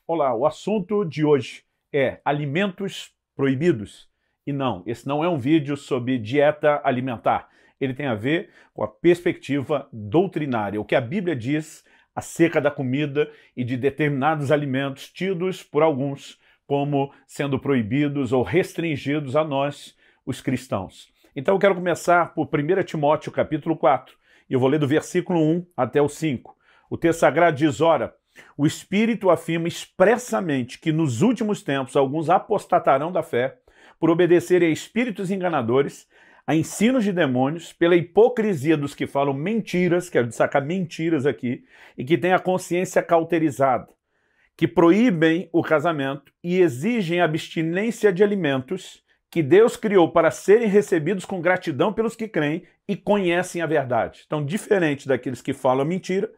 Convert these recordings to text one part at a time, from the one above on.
Olá, o assunto de hoje é alimentos proibidos. E não, esse não é um vídeo sobre dieta alimentar. Ele tem a ver com a perspectiva doutrinária, o que a Bíblia diz acerca da comida e de determinados alimentos tidos por alguns como sendo proibidos ou restringidos a nós, os cristãos. Então eu quero começar por 1 Timóteo capítulo 4, e eu vou ler do versículo 1 até o 5. O texto sagrado diz: ora, o Espírito afirma expressamente que nos últimos tempos alguns apostatarão da fé por obedecerem a espíritos enganadores, a ensinos de demônios, pela hipocrisia dos que falam mentiras, quero destacar mentiras aqui, e que têm a consciência cauterizada, que proíbem o casamento e exigem abstinência de alimentos que Deus criou para serem recebidos com gratidão pelos que creem e conhecem a verdade. Então, diferente daqueles que falam mentira,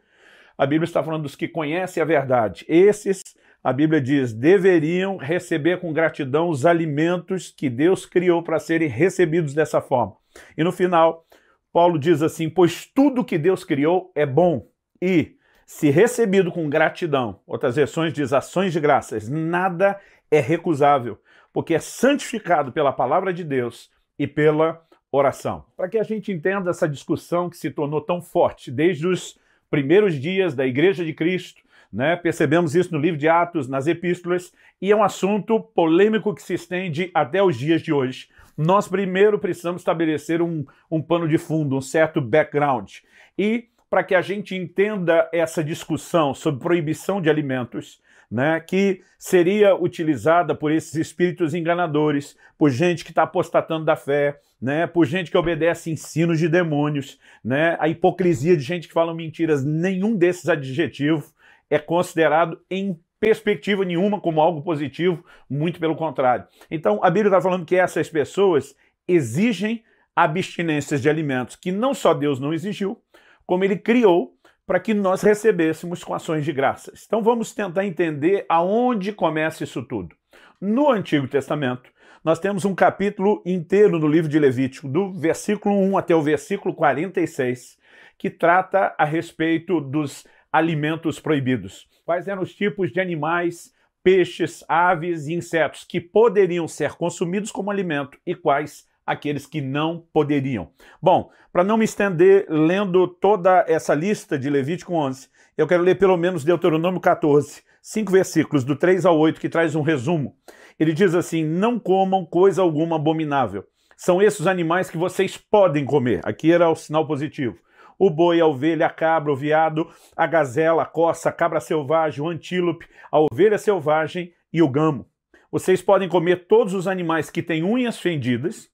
a Bíblia está falando dos que conhecem a verdade. Esses, a Bíblia diz, deveriam receber com gratidão os alimentos que Deus criou para serem recebidos dessa forma. E no final, Paulo diz assim: pois tudo que Deus criou é bom e, se recebido com gratidão, outras versões diz ações de graças, nada é recusável, porque é santificado pela palavra de Deus e pela oração. Para que a gente entenda essa discussão que se tornou tão forte desde os primeiros dias da Igreja de Cristo, né? Percebemos isso no livro de Atos, nas epístolas, e é um assunto polêmico que se estende até os dias de hoje. Nós primeiro precisamos estabelecer um pano de fundo, um certo background. E para que a gente entenda essa discussão sobre proibição de alimentos, né, que seria utilizada por esses espíritos enganadores, por gente que está apostatando da fé, né, por gente que obedece ensinos de demônios, né, a hipocrisia de gente que fala mentiras, nenhum desses adjetivos é considerado em perspectiva nenhuma como algo positivo, muito pelo contrário. Então a Bíblia está falando que essas pessoas exigem abstinências de alimentos que não só Deus não exigiu, como Ele criou para que nós recebêssemos com ações de graças. Então vamos tentar entender aonde começa isso tudo. No Antigo Testamento, nós temos um capítulo inteiro no livro de Levítico, do versículo 1 até o versículo 46, que trata a respeito dos alimentos proibidos. Quais eram os tipos de animais, peixes, aves e insetos que poderiam ser consumidos como alimento e quais aqueles que não poderiam. Bom, para não me estender lendo toda essa lista de Levítico 11, eu quero ler pelo menos Deuteronômio 14, 5 versículos, do 3 ao 8, que traz um resumo. Ele diz assim: não comam coisa alguma abominável. São esses os animais que vocês podem comer. Aqui era o sinal positivo. O boi, a ovelha, a cabra, o veado, a gazela, a corça, a cabra selvagem, o antílope, a ovelha selvagem e o gamo. Vocês podem comer todos os animais que têm unhas fendidas,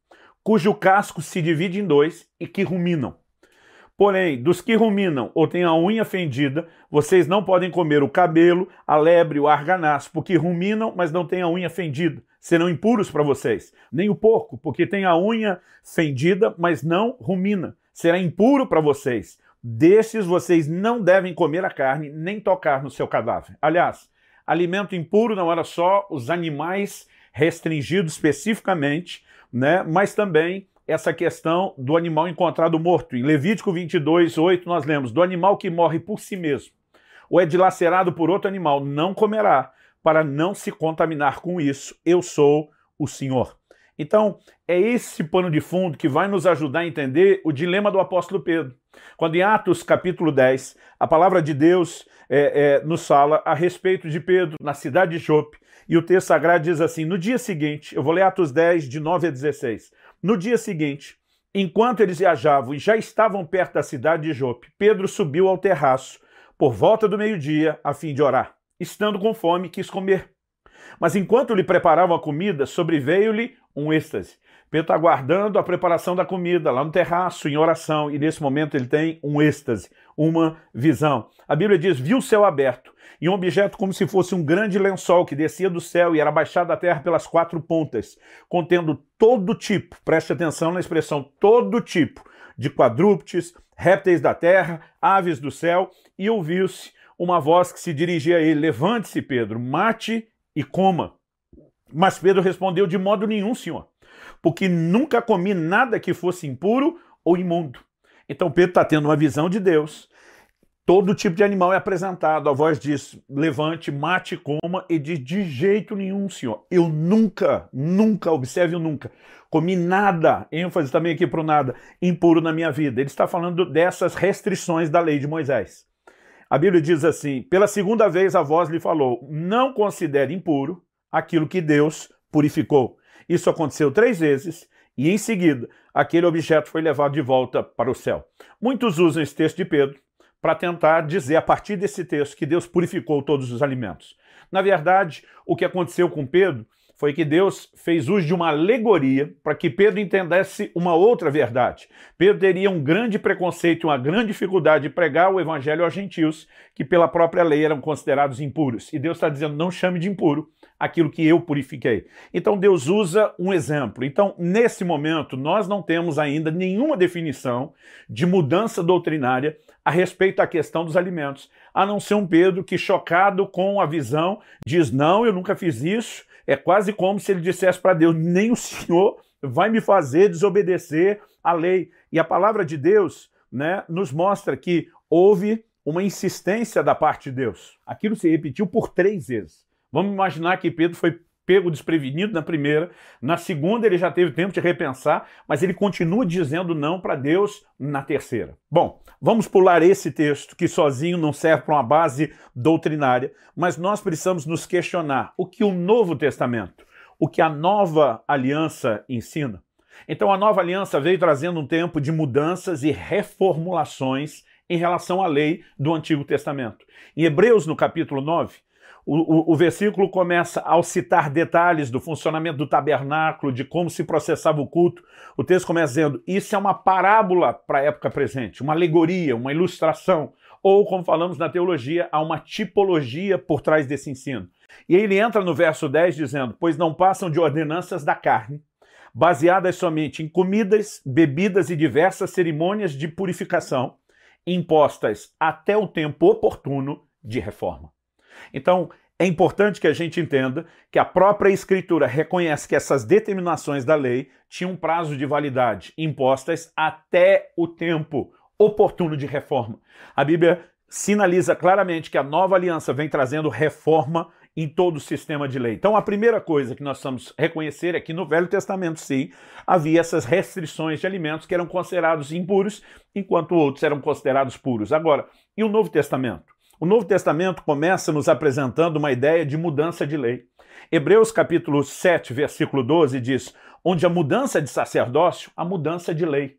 cujo casco se divide em dois e que ruminam. Porém, dos que ruminam ou têm a unha fendida, vocês não podem comer o cabelo, a lebre, o arganaz, porque ruminam, mas não têm a unha fendida. Serão impuros para vocês. Nem o porco, porque tem a unha fendida, mas não rumina. Será impuro para vocês. Desses vocês não devem comer a carne, nem tocar no seu cadáver. Aliás, alimento impuro não era só os animais restringidos especificamente, né? Mas também essa questão do animal encontrado morto. Em Levítico 22, 8, nós lemos: do animal que morre por si mesmo ou é dilacerado por outro animal, não comerá, para não se contaminar com isso. Eu sou o Senhor. Então, é esse pano de fundo que vai nos ajudar a entender o dilema do apóstolo Pedro. Quando em Atos capítulo 10, a palavra de Deus nos fala a respeito de Pedro na cidade de Jope, e o texto sagrado diz assim: no dia seguinte, eu vou ler Atos 10, de 9 a 16, no dia seguinte, enquanto eles viajavam e já estavam perto da cidade de Jope, Pedro subiu ao terraço por volta do meio-dia a fim de orar. Estando com fome, quis comer. Mas enquanto lhe preparavam a comida, sobreveio-lhe um êxtase. Pedro está aguardando a preparação da comida lá no terraço, em oração, e nesse momento ele tem um êxtase, uma visão. A Bíblia diz: viu o céu aberto, e um objeto como se fosse um grande lençol que descia do céu e era baixado da terra pelas quatro pontas, contendo todo tipo, preste atenção na expressão, todo tipo de quadrúpedes, répteis da terra, aves do céu, e ouviu-se uma voz que se dirigia a ele: levante-se, Pedro, mate e coma. Mas Pedro respondeu: de modo nenhum, Senhor, porque nunca comi nada que fosse impuro ou imundo. Então Pedro está tendo uma visão de Deus, Todo tipo de animal é apresentado. A voz diz, levante, mate, coma, e diz, de jeito nenhum, senhor. Eu nunca, observe o nunca, comi nada, ênfase também aqui para o nada, impuro na minha vida. Ele está falando dessas restrições da lei de Moisés. A Bíblia diz assim, pela segunda vez a voz lhe falou, não considere impuro aquilo que Deus purificou. Isso aconteceu 3 vezes, e em seguida, aquele objeto foi levado de volta para o céu. Muitos usam esse texto de Pedro para tentar dizer, a partir desse texto, que Deus purificou todos os alimentos. Na verdade, o que aconteceu com Pedro foi que Deus fez uso de uma alegoria para que Pedro entendesse uma outra verdade. Pedro teria um grande preconceito, uma grande dificuldade de pregar o evangelho aos gentios, que pela própria lei eram considerados impuros. E Deus está dizendo, não chame de impuro aquilo que eu purifiquei. Então Deus usa um exemplo. Então, nesse momento, nós não temos ainda nenhuma definição de mudança doutrinária a respeito da questão dos alimentos, a não ser um Pedro que, chocado com a visão, diz, não, eu nunca fiz isso. É quase como se ele dissesse para Deus, nem o Senhor vai me fazer desobedecer à lei. E a palavra de Deus, né, nos mostra que houve uma insistência da parte de Deus. Aquilo se repetiu por 3 vezes. Vamos imaginar que Pedro foi pego desprevenido na primeira, na segunda ele já teve tempo de repensar, mas ele continua dizendo não para Deus na terceira. Bom, vamos pular esse texto, que sozinho não serve para uma base doutrinária, mas nós precisamos nos questionar o que o Novo Testamento, o que a nova aliança ensina. Então a nova aliança veio trazendo um tempo de mudanças e reformulações em relação à lei do Antigo Testamento. Em Hebreus, no capítulo 9, o versículo começa ao citar detalhes do funcionamento do tabernáculo, de como se processava o culto. O texto começa dizendo, isso é uma parábola para a época presente, uma alegoria, uma ilustração, ou, como falamos na teologia, há uma tipologia por trás desse ensino. E aí ele entra no verso 10 dizendo, pois não passam de ordenanças da carne, baseadas somente em comidas, bebidas e diversas cerimônias de purificação, impostas até o tempo oportuno de reforma. Então, é importante que a gente entenda que a própria Escritura reconhece que essas determinações da lei tinham um prazo de validade, impostas até o tempo oportuno de reforma. A Bíblia sinaliza claramente que a nova aliança vem trazendo reforma em todo o sistema de lei. Então, a primeira coisa que nós precisamos reconhecer é que no Velho Testamento, sim, havia essas restrições de alimentos que eram considerados impuros, enquanto outros eram considerados puros. Agora, e o Novo Testamento? O Novo Testamento começa nos apresentando uma ideia de mudança de lei. Hebreus capítulo 7, versículo 12 diz, onde a mudança de sacerdócio, a mudança de lei.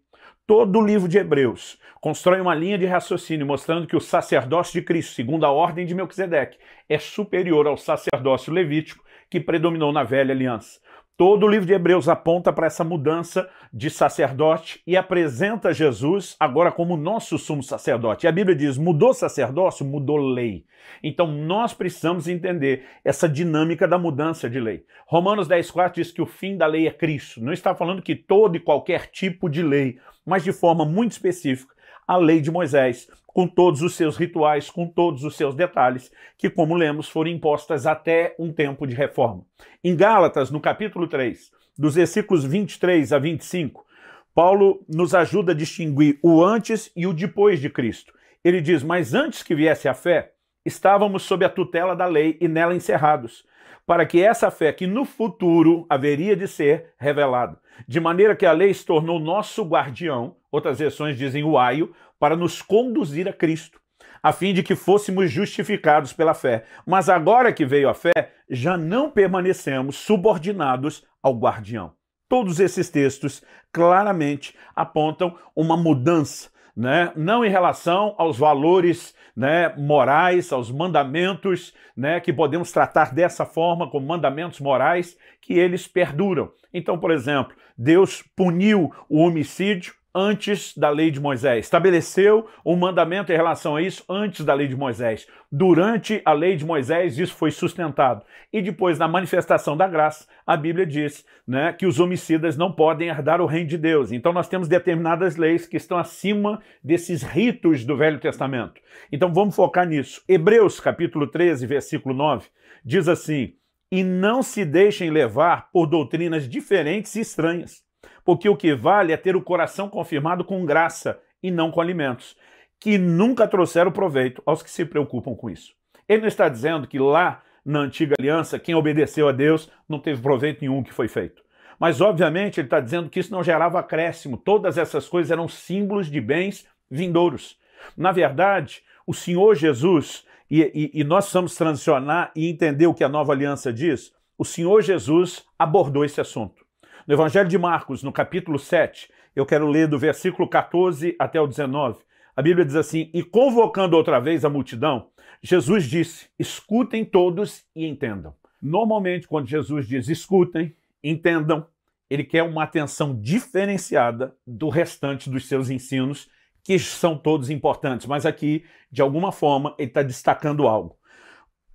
Todo o livro de Hebreus constrói uma linha de raciocínio mostrando que o sacerdócio de Cristo, segundo a ordem de Melquisedeque, é superior ao sacerdócio levítico que predominou na velha aliança. Todo o livro de Hebreus aponta para essa mudança de sacerdote e apresenta Jesus agora como nosso sumo sacerdote. E a Bíblia diz, mudou sacerdócio, mudou lei. Então nós precisamos entender essa dinâmica da mudança de lei. Romanos 10,4 diz que o fim da lei é Cristo. Não está falando que todo e qualquer tipo de lei, mas de forma muito específica, a lei de Moisés, com todos os seus rituais, com todos os seus detalhes, que, como lemos, foram impostas até um tempo de reforma. Em Gálatas, no capítulo 3, dos versículos 23 a 25, Paulo nos ajuda a distinguir o antes e o depois de Cristo. Ele diz, mas antes que viesse a fé, estávamos sob a tutela da lei e nela encerrados, para que essa fé que no futuro haveria de ser revelada, de maneira que a lei se tornou nosso guardião, outras versões dizem o aio, para nos conduzir a Cristo, a fim de que fôssemos justificados pela fé. Mas agora que veio a fé, já não permanecemos subordinados ao guardião. Todos esses textos claramente apontam uma mudança, né? Não em relação aos valores, né, morais, aos mandamentos, né, que podemos tratar dessa forma como mandamentos morais, que eles perduram. Então, por exemplo, Deus puniu o homicídio antes da lei de Moisés, estabeleceu um mandamento em relação a isso antes da lei de Moisés. Durante a lei de Moisés, isso foi sustentado. E depois, na manifestação da graça, a Bíblia diz, né, que os homicidas não podem herdar o reino de Deus. Então nós temos determinadas leis que estão acima desses ritos do Velho Testamento. Então vamos focar nisso. Hebreus capítulo 13, versículo 9, diz assim, e não se deixem levar por doutrinas diferentes e estranhas, porque o que vale é ter o coração confirmado com graça e não com alimentos, que nunca trouxeram proveito aos que se preocupam com isso. Ele não está dizendo que lá na antiga aliança, quem obedeceu a Deus não teve proveito nenhum que foi feito. Mas, obviamente, ele está dizendo que isso não gerava acréscimo. Todas essas coisas eram símbolos de bens vindouros. Na verdade, o Senhor Jesus, e nós precisamos transicionar e entender o que a nova aliança diz, o Senhor Jesus abordou esse assunto. No Evangelho de Marcos, no capítulo 7, eu quero ler do versículo 14 até o 19, a Bíblia diz assim: e convocando outra vez a multidão, Jesus disse, escutem todos e entendam. Normalmente, quando Jesus diz escutem, entendam, ele quer uma atenção diferenciada do restante dos seus ensinos, que são todos importantes, mas aqui, de alguma forma, ele está destacando algo.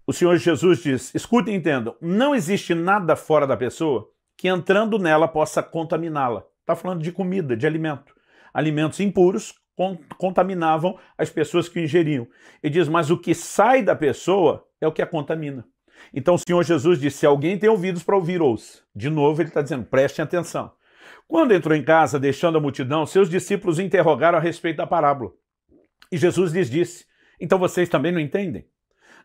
O Senhor Jesus diz, escutem e entendam, não existe nada fora da pessoa que entrando nela possa contaminá-la. Está falando de comida, de alimento. Alimentos impuros contaminavam as pessoas que o ingeriam. Ele diz, mas o que sai da pessoa é o que a contamina. Então o Senhor Jesus disse, se alguém tem ouvidos para ouvir, ouça. De novo ele está dizendo, prestem atenção. Quando entrou em casa, deixando a multidão, seus discípulos interrogaram a respeito da parábola. E Jesus lhes disse, então vocês também não entendem?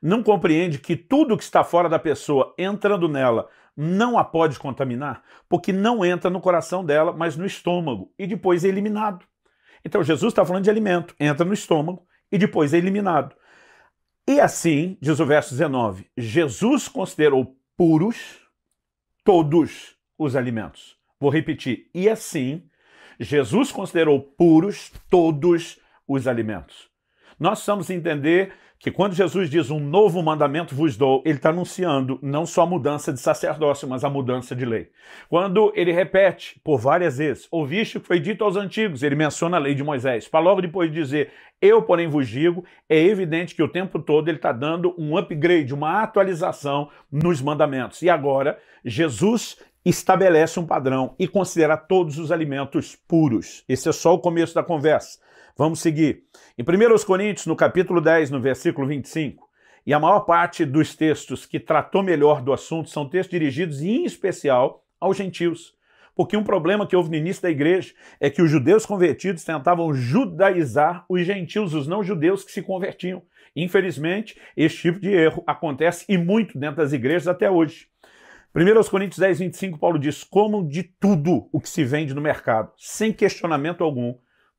Não compreende que tudo que está fora da pessoa, entrando nela, não a pode contaminar? Porque não entra no coração dela, mas no estômago, e depois é eliminado. Então Jesus está falando de alimento, entra no estômago e depois é eliminado. E assim, diz o verso 19, Jesus considerou puros todos os alimentos. Vou repetir, e assim, Jesus considerou puros todos os alimentos. Nós precisamos entender que quando Jesus diz um novo mandamento vos dou, ele está anunciando não só a mudança de sacerdócio, mas a mudança de lei. Quando ele repete por várias vezes, ouviste o que foi dito aos antigos, ele menciona a lei de Moisés. Para logo depois dizer, eu porém vos digo, é evidente que o tempo todo ele está dando um upgrade, uma atualização nos mandamentos. E agora, Jesus estabelece um padrão e considera todos os alimentos puros. Esse é só o começo da conversa. Vamos seguir. Em 1 Coríntios, no capítulo 10, no versículo 25, e a maior parte dos textos que tratou melhor do assunto são textos dirigidos em especial aos gentios. Porque um problema que houve no início da igreja é que os judeus convertidos tentavam judaizar os gentios, os não-judeus que se convertiam. Infelizmente, esse tipo de erro acontece e muito dentro das igrejas até hoje. 1 Coríntios 10, 25, Paulo diz, comam de tudo o que se vende no mercado, sem questionamento algum,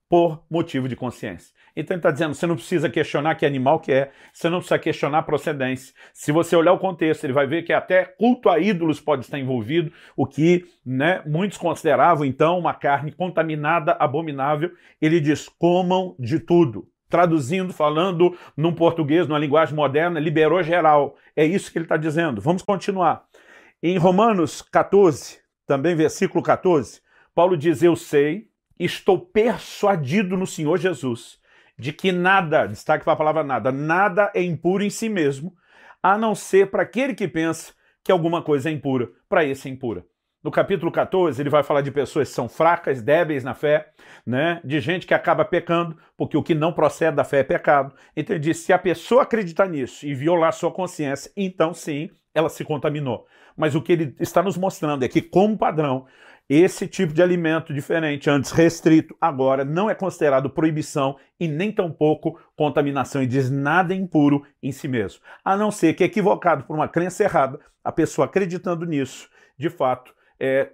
por motivo de consciência. Então ele está dizendo, você não precisa questionar que animal que é, você não precisa questionar a procedência. Se você olhar o contexto, ele vai ver que até culto a ídolos pode estar envolvido, o que muitos consideravam então uma carne contaminada, abominável. Ele diz, comam de tudo. Traduzindo, falando num português, numa linguagem moderna, liberou geral. É isso que ele está dizendo. Vamos continuar. Em Romanos 14, também versículo 14, Paulo diz, eu sei, estou persuadido no Senhor Jesus, de que nada, destaque para a palavra nada, nada é impuro em si mesmo, a não ser para aquele que pensa que alguma coisa é impura, para esse é impura. No capítulo 14, ele vai falar de pessoas que são fracas, débeis na fé, de gente que acaba pecando, porque o que não procede da fé é pecado. Então ele diz, se a pessoa acreditar nisso e violar sua consciência, então sim, ela se contaminou. Mas o que ele está nos mostrando é que, como padrão, esse tipo de alimento diferente, antes restrito, agora não é considerado proibição e nem tampouco contaminação. E diz nada impuro em si mesmo. A não ser que, equivocado por uma crença errada, a pessoa acreditando nisso, de fato,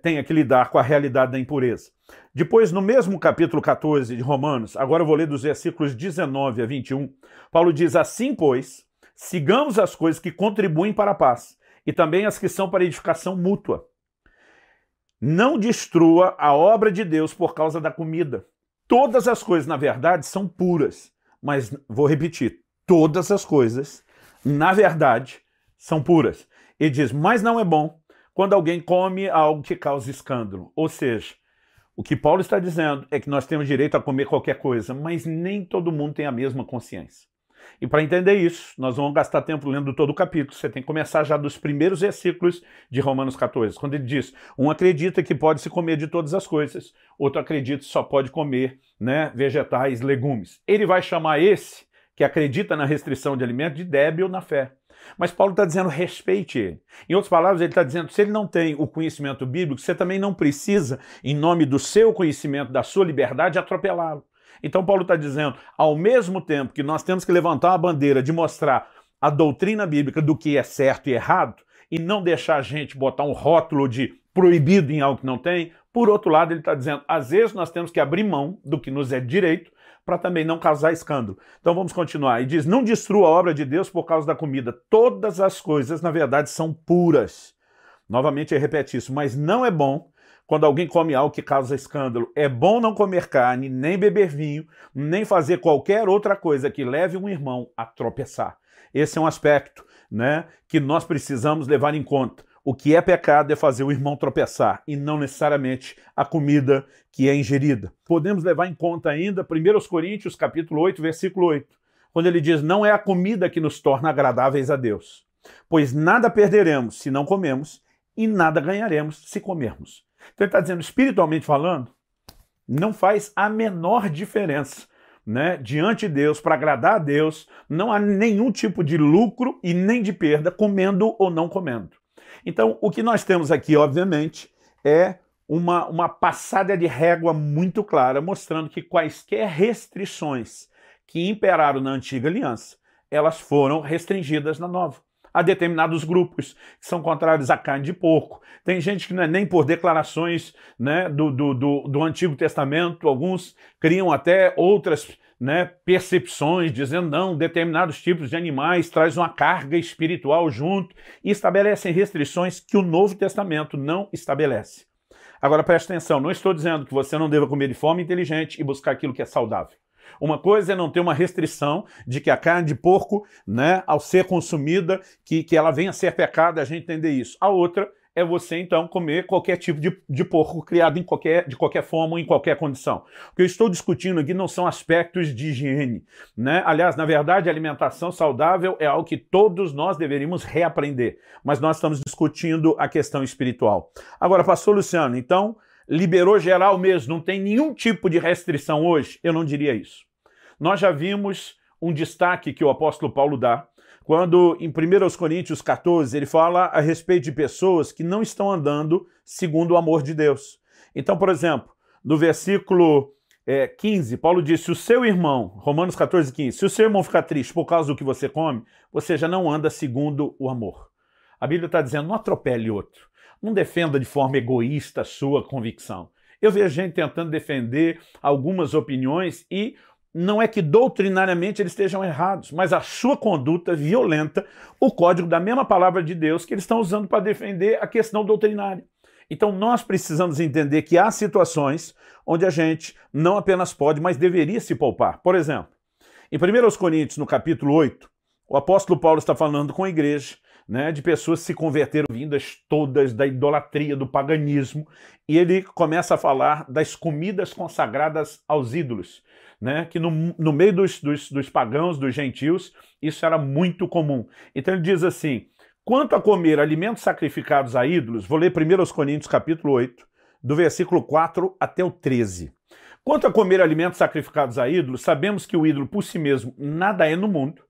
tenha que lidar com a realidade da impureza. Depois, no mesmo capítulo 14 de Romanos, agora eu vou ler dos versículos 19 a 21, Paulo diz, assim, pois, sigamos as coisas que contribuem para a paz e também as que são para edificação mútua. Não destrua a obra de Deus por causa da comida. Todas as coisas, na verdade, são puras. Mas, vou repetir, todas as coisas, na verdade, são puras. Ele diz, mas não é bom quando alguém come algo que causa escândalo. Ou seja, o que Paulo está dizendo é que nós temos direito a comer qualquer coisa, mas nem todo mundo tem a mesma consciência. E para entender isso, nós vamos gastar tempo lendo todo o capítulo. Você tem que começar já dos primeiros versículos de Romanos 14, quando ele diz, um acredita que pode se comer de todas as coisas, outro acredita que só pode comer vegetais, legumes. Ele vai chamar esse, que acredita na restrição de alimento, de débil na fé. Mas Paulo está dizendo, respeite ele. Em outras palavras, ele está dizendo, se ele não tem o conhecimento bíblico, você também não precisa, em nome do seu conhecimento, da sua liberdade, atropelá-lo. Então Paulo está dizendo, ao mesmo tempo que nós temos que levantar uma bandeira de mostrar a doutrina bíblica do que é certo e errado, e não deixar a gente botar um rótulo de proibido em algo que não tem, por outro lado ele está dizendo, às vezes nós temos que abrir mão do que nos é direito para também não causar escândalo. Então vamos continuar. E diz, não destrua a obra de Deus por causa da comida. Todas as coisas, na verdade, são puras. Novamente ele repete isso, mas não é bom quando alguém come algo que causa escândalo. É bom não comer carne, nem beber vinho, nem fazer qualquer outra coisa que leve um irmão a tropeçar. Esse é um aspecto, né, que nós precisamos levar em conta. O que é pecado é fazer o irmão tropeçar e não necessariamente a comida que é ingerida. Podemos levar em conta ainda 1 Coríntios capítulo 8, versículo 8, quando ele diz, não é a comida que nos torna agradáveis a Deus, pois nada perderemos se não comemos e nada ganharemos se comermos. Então ele está dizendo, espiritualmente falando, não faz a menor diferença, né, diante de Deus, para agradar a Deus, não há nenhum tipo de lucro e nem de perda comendo ou não comendo. Então, o que nós temos aqui, obviamente, é uma passada de régua muito clara, mostrando que quaisquer restrições que imperaram na antiga aliança, elas foram restringidas na nova. Há determinados grupos que são contrários à carne de porco. Tem gente que não é nem por declarações, né, do Antigo Testamento, alguns criam até outras, né, percepções, dizendo não, determinados tipos de animais trazem uma carga espiritual junto e estabelecem restrições que o Novo Testamento não estabelece. Agora preste atenção, não estou dizendo que você não deva comer de forma inteligente e buscar aquilo que é saudável. Uma coisa é não ter uma restrição de que a carne de porco, né, ao ser consumida, que ela venha a ser pecado, a gente entender isso. A outra é você, então, comer qualquer tipo de porco criado de qualquer forma ou em qualquer condição. O que eu estou discutindo aqui não são aspectos de higiene, né? Aliás, na verdade, a alimentação saudável é algo que todos nós deveríamos reaprender, mas nós estamos discutindo a questão espiritual. Agora, pastor Luciano, então, liberou geral mesmo, não tem nenhum tipo de restrição hoje? Eu não diria isso. Nós já vimos um destaque que o apóstolo Paulo dá, quando em 1 Coríntios 14 ele fala a respeito de pessoas que não estão andando segundo o amor de Deus. Então, por exemplo, no versículo 15, Paulo diz, se o seu irmão, Romanos 14, 15, se o seu irmão ficar triste por causa do que você come, você já não anda segundo o amor. A Bíblia está dizendo, não atropele outro. Não defenda de forma egoísta a sua convicção. Eu vejo gente tentando defender algumas opiniões e não é que doutrinariamente eles estejam errados, mas a sua conduta violenta o código da mesma palavra de Deus que eles estão usando para defender a questão doutrinária. Então nós precisamos entender que há situações onde a gente não apenas pode, mas deveria se poupar. Por exemplo, em 1 Coríntios, no capítulo 8, o apóstolo Paulo está falando com a igreja, né, de pessoas que se converteram vindas todas da idolatria, do paganismo, e ele começa a falar das comidas consagradas aos ídolos, né, que no meio dos pagãos, dos gentios, isso era muito comum. Então ele diz assim, quanto a comer alimentos sacrificados a ídolos, vou ler 1 Coríntios capítulo 8, do versículo 4 até o 13. Quanto a comer alimentos sacrificados a ídolos, sabemos que o ídolo por si mesmo nada é no mundo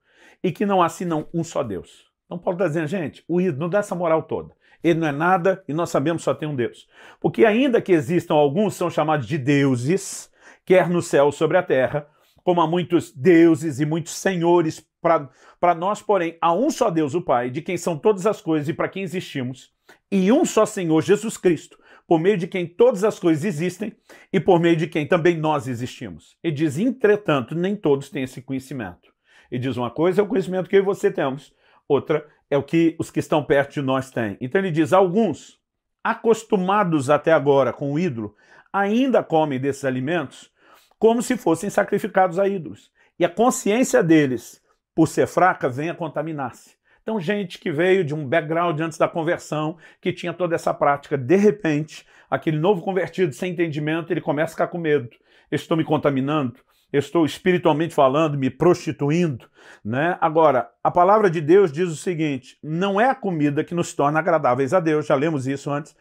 e que não há senão um só Deus. Então Paulo está dizendo, gente, o ídolo não dá essa moral toda. Ele não é nada e nós sabemos que só tem um Deus. Porque ainda que existam alguns, são chamados de deuses, quer no céu ou sobre a terra, como há muitos deuses e muitos senhores, para nós, porém, há um só Deus, o Pai, de quem são todas as coisas e para quem existimos, e um só Senhor, Jesus Cristo, por meio de quem todas as coisas existem e por meio de quem também nós existimos. Ele diz, entretanto, nem todos têm esse conhecimento. Ele diz, uma coisa é o conhecimento que eu e você temos, outra é o que os que estão perto de nós têm. Então ele diz, alguns, acostumados até agora com o ídolo, ainda comem desses alimentos como se fossem sacrificados a ídolos. E a consciência deles, por ser fraca, vem a contaminar-se. Então gente que veio de um background antes da conversão, que tinha toda essa prática, de repente, aquele novo convertido sem entendimento, ele começa a ficar com medo. Eu estou me contaminando? Eu estou espiritualmente falando, me prostituindo, né? Agora, a palavra de Deus diz o seguinte, não é a comida que nos torna agradáveis a Deus, já lemos isso antes,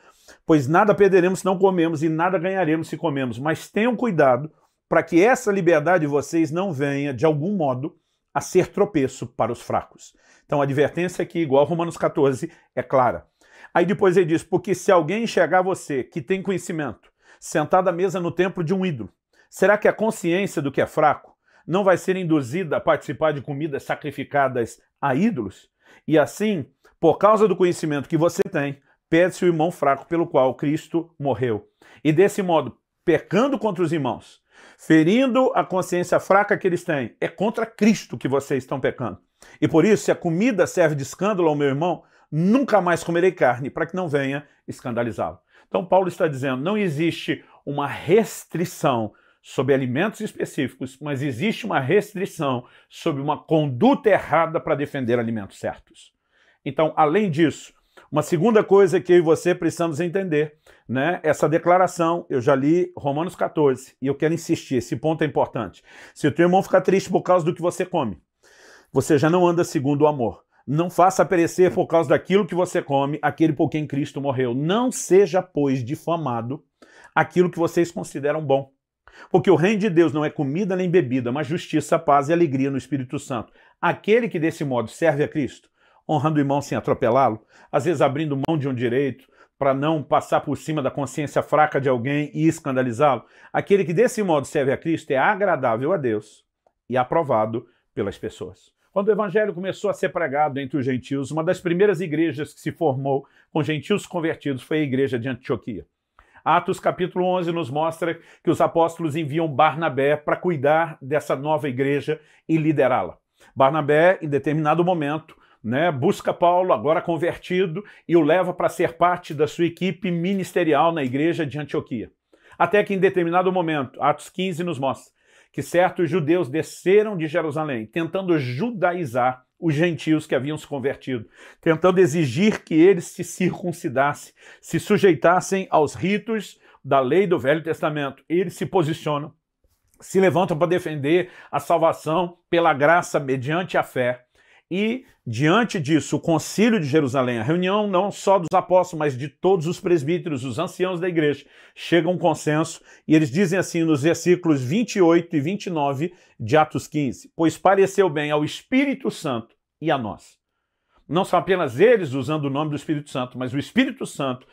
pois nada perderemos se não comemos e nada ganharemos se comemos, mas tenham cuidado para que essa liberdade de vocês não venha, de algum modo, a ser tropeço para os fracos. Então a advertência aqui, igual a Romanos 14, é clara. Aí depois ele diz, porque se alguém enxergar você, que tem conhecimento, sentado à mesa no templo de um ídolo, Será que a consciência do que é fraco não vai ser induzida a participar de comidas sacrificadas a ídolos? E assim, por causa do conhecimento que você tem, perde-se o irmão fraco pelo qual Cristo morreu. E desse modo, pecando contra os irmãos, ferindo a consciência fraca que eles têm, é contra Cristo que vocês estão pecando. E por isso, se a comida serve de escândalo ao meu irmão, nunca mais comerei carne, para que não venha escandalizá-lo. Então Paulo está dizendo, não existe uma restrição sobre alimentos específicos, mas existe uma restrição sobre uma conduta errada para defender alimentos certos. Então, além disso, uma segunda coisa que eu e você precisamos entender, né? Essa declaração, eu já li Romanos 14, e eu quero insistir, esse ponto é importante. Se o teu irmão ficar triste por causa do que você come, você já não anda segundo o amor. Não faça perecer por causa daquilo que você come aquele por quem Cristo morreu. Não seja, pois, difamado aquilo que vocês consideram bom. Porque o reino de Deus não é comida nem bebida, mas justiça, paz e alegria no Espírito Santo. Aquele que desse modo serve a Cristo, honrando o irmão sem atropelá-lo, às vezes abrindo mão de um direito para não passar por cima da consciência fraca de alguém e escandalizá-lo, aquele que desse modo serve a Cristo é agradável a Deus e aprovado pelas pessoas. Quando o evangelho começou a ser pregado entre os gentios, uma das primeiras igrejas que se formou com gentios convertidos foi a igreja de Antioquia. Atos capítulo 11 nos mostra que os apóstolos enviam Barnabé para cuidar dessa nova igreja e liderá-la. Barnabé, em determinado momento, busca Paulo, agora convertido, e o leva para ser parte da sua equipe ministerial na igreja de Antioquia. Até que em determinado momento, Atos 15 nos mostra que certos judeus desceram de Jerusalém, tentando judaizar os gentios que haviam se convertido, tentando exigir que eles se circuncidassem, se sujeitassem aos ritos da lei do Velho Testamento. Eles se posicionam, se levantam para defender a salvação pela graça mediante a fé. E, diante disso, o concílio de Jerusalém, a reunião não só dos apóstolos, mas de todos os presbíteros, os anciãos da igreja, chega a um consenso, e eles dizem assim nos versículos 28 e 29 de Atos 15, pois pareceu bem ao Espírito Santo e a nós. Não são apenas eles usando o nome do Espírito Santo, mas o Espírito Santo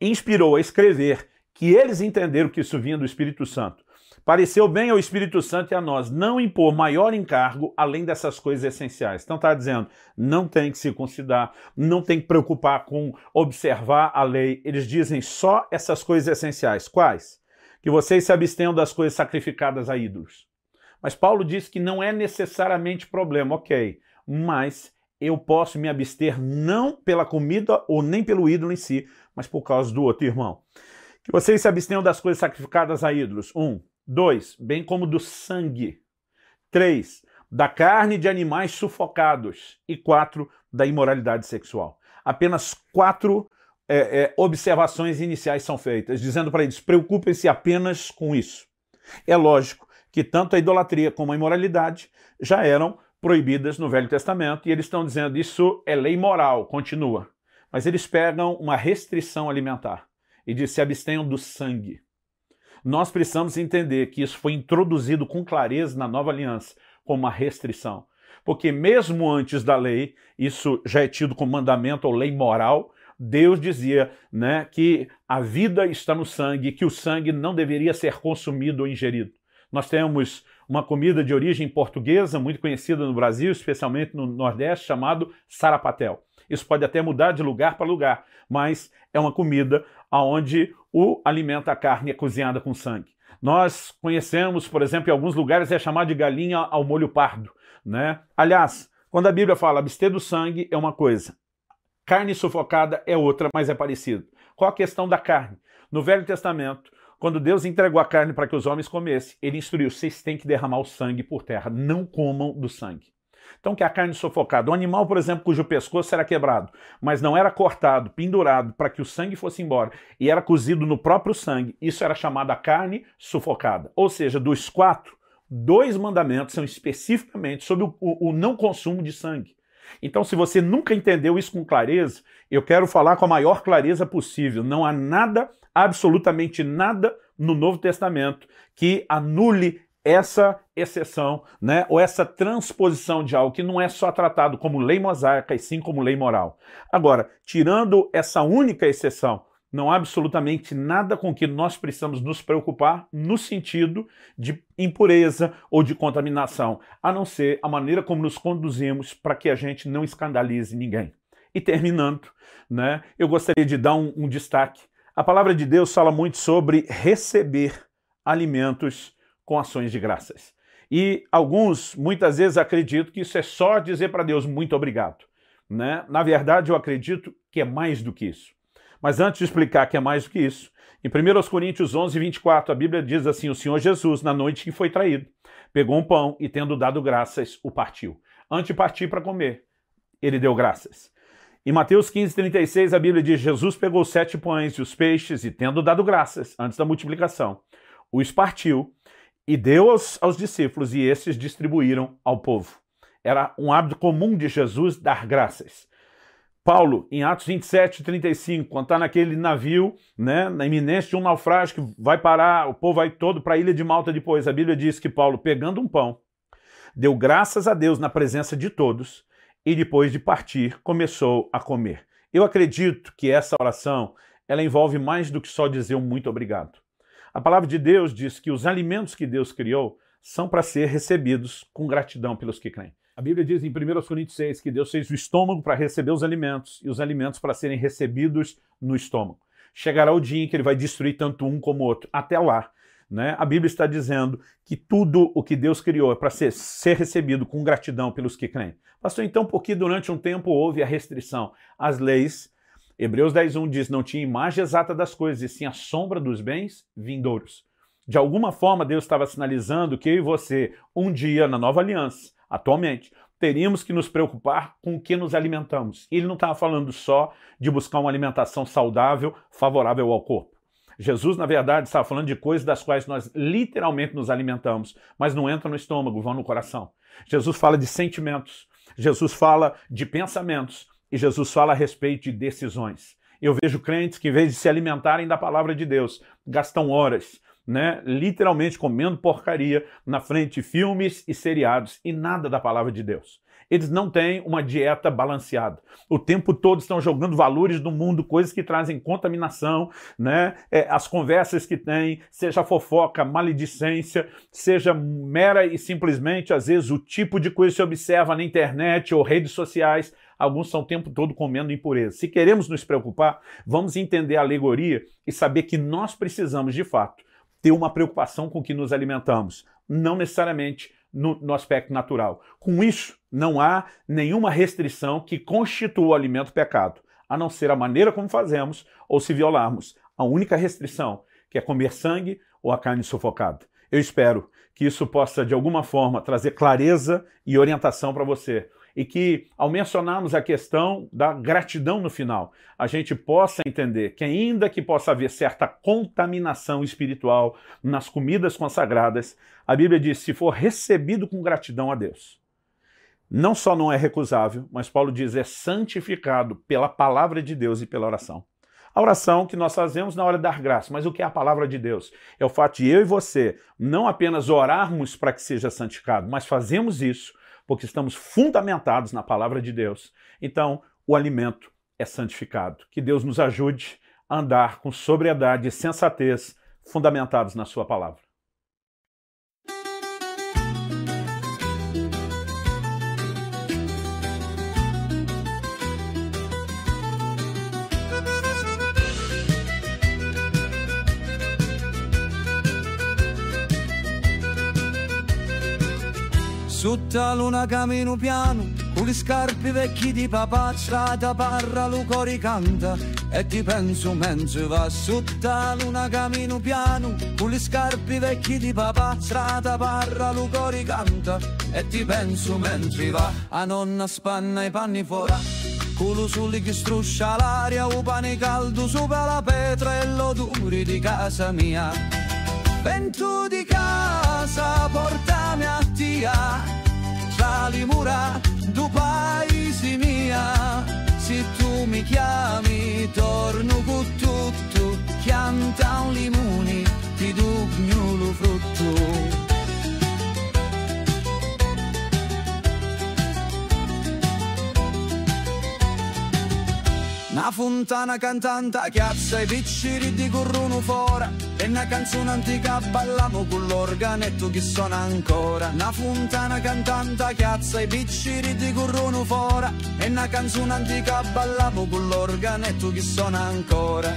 inspirou a escrever que eles entenderam que isso vinha do Espírito Santo. Pareceu bem ao Espírito Santo e a nós não impor maior encargo além dessas coisas essenciais. Então está dizendo, não tem que circuncidar, não tem que preocupar com observar a lei. Eles dizem só essas coisas essenciais. Quais? Que vocês se abstenham das coisas sacrificadas a ídolos. Mas Paulo diz que não é necessariamente problema, ok, mas eu posso me abster não pela comida ou nem pelo ídolo em si, mas por causa do outro irmão. Que vocês se abstenham das coisas sacrificadas a ídolos. 1. 2, bem como do sangue. 3, da carne de animais sufocados. E 4, da imoralidade sexual. Apenas 4 observações iniciais são feitas, dizendo para eles, preocupem-se apenas com isso. É lógico que tanto a idolatria como a imoralidade já eram proibidas no Velho Testamento, e eles estão dizendo, isso é lei moral, continua. Mas eles pegam uma restrição alimentar e dizem, se abstenham do sangue. Nós precisamos entender que isso foi introduzido com clareza na Nova Aliança como uma restrição. Porque mesmo antes da lei, isso já é tido como mandamento ou lei moral, Deus dizia que a vida está no sangue, que o sangue não deveria ser consumido ou ingerido. Nós temos uma comida de origem portuguesa, muito conhecida no Brasil, especialmente no Nordeste, chamado sarapatel. Isso pode até mudar de lugar para lugar, mas é uma comida onde o alimento, a carne, é cozinhada com sangue. Nós conhecemos, por exemplo, em alguns lugares é chamado de galinha ao molho pardo. Aliás, quando a Bíblia fala abster do sangue é uma coisa, carne sufocada é outra, mas é parecido. Qual a questão da carne? No Velho Testamento, quando Deus entregou a carne para que os homens comessem, ele instruiu, vocês têm que derramar o sangue por terra, não comam do sangue. Então, que é a carne sufocada? Um animal, por exemplo, cujo pescoço era quebrado, mas não era cortado, pendurado, para que o sangue fosse embora, e era cozido no próprio sangue, isso era chamado a carne sufocada. Ou seja, dos 4, 2 mandamentos são especificamente sobre o não consumo de sangue. Então, se você nunca entendeu isso com clareza, eu quero falar com a maior clareza possível. Não há nada, absolutamente nada, no Novo Testamento que anule essa exceção, ou essa transposição de algo que não é só tratado como lei mosaica, e sim como lei moral. Agora, tirando essa única exceção, Não há absolutamente nada com que nós precisamos nos preocupar no sentido de impureza ou de contaminação, a não ser a maneira como nos conduzimos para que a gente não escandalize ninguém. E terminando, né, eu gostaria de dar um destaque. A palavra de Deus fala muito sobre receber alimentos com ações de graças. E alguns, muitas vezes, acreditam que isso é só dizer para Deus muito obrigado, né? Na verdade, eu acredito que é mais do que isso. Mas antes de explicar que é mais do que isso, em 1 Coríntios 11, 24, a Bíblia diz assim: o Senhor Jesus, na noite que foi traído, pegou um pão e, tendo dado graças, o partiu. Antes de partir para comer, ele deu graças. Em Mateus 15, 36, a Bíblia diz: Jesus pegou os 7 pães e os peixes e, tendo dado graças, antes da multiplicação, os partiu e deu aos discípulos, e esses distribuíram ao povo. Era um hábito comum de Jesus dar graças. Paulo, em Atos 27, 35, quando está naquele navio, né, na iminência de um naufrágio que vai parar, o povo vai todo para a ilha de Malta depois, a Bíblia diz que Paulo, pegando um pão, deu graças a Deus na presença de todos, e depois de partir, começou a comer. Eu acredito que essa oração, ela envolve mais do que só dizer um muito obrigado. A palavra de Deus diz que os alimentos que Deus criou são para ser recebidos com gratidão pelos que creem. A Bíblia diz em 1 Coríntios 6 que Deus fez o estômago para receber os alimentos e os alimentos para serem recebidos no estômago. Chegará o dia em que ele vai destruir tanto um como o outro. Até lá, né? A Bíblia está dizendo que tudo o que Deus criou é para ser recebido com gratidão pelos que creem. Pastor, então por que durante um tempo houve a restrição? As leis, Hebreus 10:1 diz, não tinha imagem exata das coisas, e sim a sombra dos bens vindouros. De alguma forma Deus estava sinalizando que eu e você, um dia na nova aliança, atualmente, teríamos que nos preocupar com o que nos alimentamos. Ele não estava falando só de buscar uma alimentação saudável, favorável ao corpo. Jesus, na verdade, estava falando de coisas das quais nós literalmente nos alimentamos, mas não entram no estômago, vão no coração. Jesus fala de sentimentos, Jesus fala de pensamentos e Jesus fala a respeito de decisões. Eu vejo crentes que, em vez de se alimentarem da palavra de Deus, gastam horas, né, literalmente comendo porcaria na frente de filmes e seriados e nada da palavra de Deus. Eles não têm uma dieta balanceada. O tempo todo estão jogando valores do mundo, coisas que trazem contaminação, né? As conversas que têm, seja fofoca, maledicência, seja mera e simplesmente, às vezes, o tipo de coisa que se observa na internet ou redes sociais. Alguns estão o tempo todo comendo impureza. Se queremos nos preocupar, vamos entender a alegoria e saber que nós precisamos, de fato, ter uma preocupação com o que nos alimentamos, não necessariamente no aspecto natural. Com isso, não há nenhuma restrição que constitua o alimento pecado, a não ser a maneira como fazemos ou se violarmos. A única restrição, que é comer sangue ou a carne sufocada. Eu espero que isso possa, de alguma forma, trazer clareza e orientação para você. E que, ao mencionarmos a questão da gratidão no final, a gente possa entender que, ainda que possa haver certa contaminação espiritual nas comidas consagradas, a Bíblia diz, se for recebido com gratidão a Deus, não só não é recusável, mas Paulo diz, é santificado pela palavra de Deus e pela oração. A oração que nós fazemos na hora de dar graça, mas o que é a palavra de Deus? É o fato de eu e você não apenas orarmos para que seja santificado, mas fazemos isso porque estamos fundamentados na palavra de Deus. Então, o alimento é santificado. Que Deus nos ajude a andar com sobriedade e sensatez, fundamentados na sua palavra. Sotto la luna cammino piano, con le scarpe vecchie di papà, strada parra, lo cori canta, e ti penso mentre va. Sotto la luna cammino piano, con le scarpe vecchie di papà, strada parra, lo cori canta, e ti penso mentre va. A nonna spanna i panni fuori, culo sole che struscia l'aria, o pane caldo sopra la pietra e l'odore di casa mia. Vento di casa, portami a tia, tra le mura do paese mia. Se tu mi chiami, torno con tutto, chianta un limone, ti do gnolo frutto. Una fontana cantante chiazza i picciri di corrono fora, e una canzone antica ballamo con l'organetto che suona ancora. Una fontana cantante chiazza i picciri di corrono fora, e una canzone antica ballamo con l'organetto che suona ancora.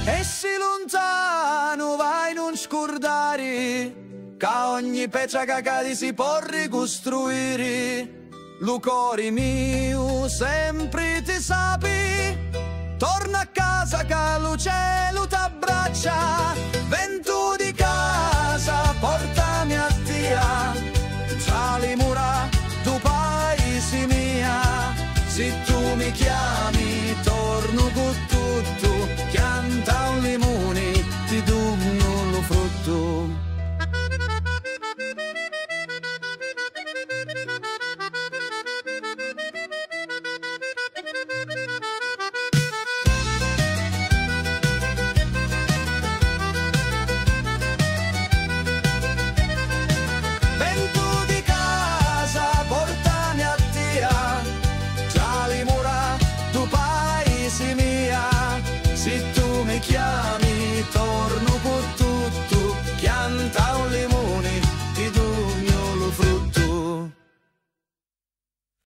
E se lontano vai non scordare, che ogni pezza cacati si può ricostruire. Lo cuore mio sempre ti sapi, torna a casa che lo cielo t'abbraccia. Vento di casa portami a via, tra le mura tu paesi mia. Se tu mi chiami torno con tutto, pianta un limone ti dono lo frutto. Se tu mi chiami torno